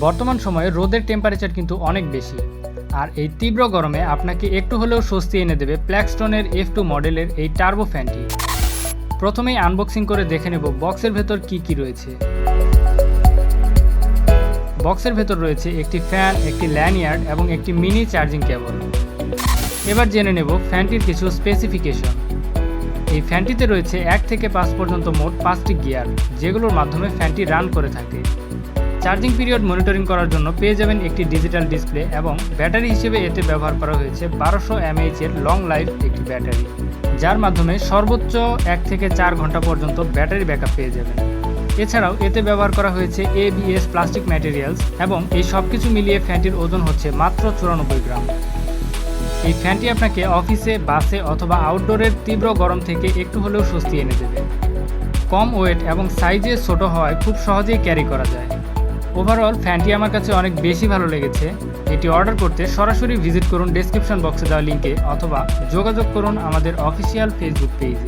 বর্তমান সময়ে রোদের টেম্পারেচার কিন্তু অনেক বেশি, আর এই তীব্র গরমে আপনাকে একটু হলেও স্বস্তি এনে দেবে প্ল্যাক্সটনের F2 মডেলের এই টার্বো ফ্যানটি। প্রথমেই আনবক্সিং করে দেখে নেব বক্সের ভেতর কি রয়েছে। বক্সের ভেতর রয়েছে একটি ফ্যান, একটি ল্যানিয়ার্ড এবং একটি মিনি চার্জিং কেবল। এবার জেনে নেব ফ্যানটির কিছু স্পেসিফিকেশন। এই ফ্যানটিতে রয়েছে 1 থেকে 5 পর্যন্ত মোট 5টি গিয়ার, যেগুলোর মাধ্যমে ফ্যানটি রান করে থাকে। চার্জিং পিরিয়ড মনিটরিং করার জন্য পেয়ে যাবেন একটি ডিজিটাল ডিসপ্লে এবং ব্যাটারি হিসেবে এতে ব্যবহার করা হয়েছে 1200 mAh এর লং লাইফ একটি ব্যাটারি, যার মাধ্যমে সর্বোচ্চ 1 থেকে 4 ঘন্টা পর্যন্ত ব্যাটারি ব্যাকআপ পেয়ে যাবেন। এছাড়াও এতে ব্যবহার করা হয়েছে ABS প্লাস্টিক ম্যাটেরিয়ালস এবং এই সব কিছু মিলিয়ে ফ্যানটির ওজন হচ্ছে মাত্র 94 গ্রাম। এই ফ্যানটি আপনাকে অফিসে, বাসে অথবা আউটডোরের তীব্র গরম থেকে একটু হলেও স্বস্তি এনে দেবে। কম ওয়েট এবং সাইজে ছোট হওয়ায় খুব সহজেই ক্যারি করা যায়। ওভারঅল ফ্যানটি আমার কাছে অনেক বেশি ভালো লেগেছে। এটি অর্ডার করতে সরাসরি ভিজিট করুন ডেসক্রিপশন বক্সে দেওয়া লিঙ্কে অথবা যোগাযোগ করুন আমাদের অফিসিয়াল ফেসবুক পেজে।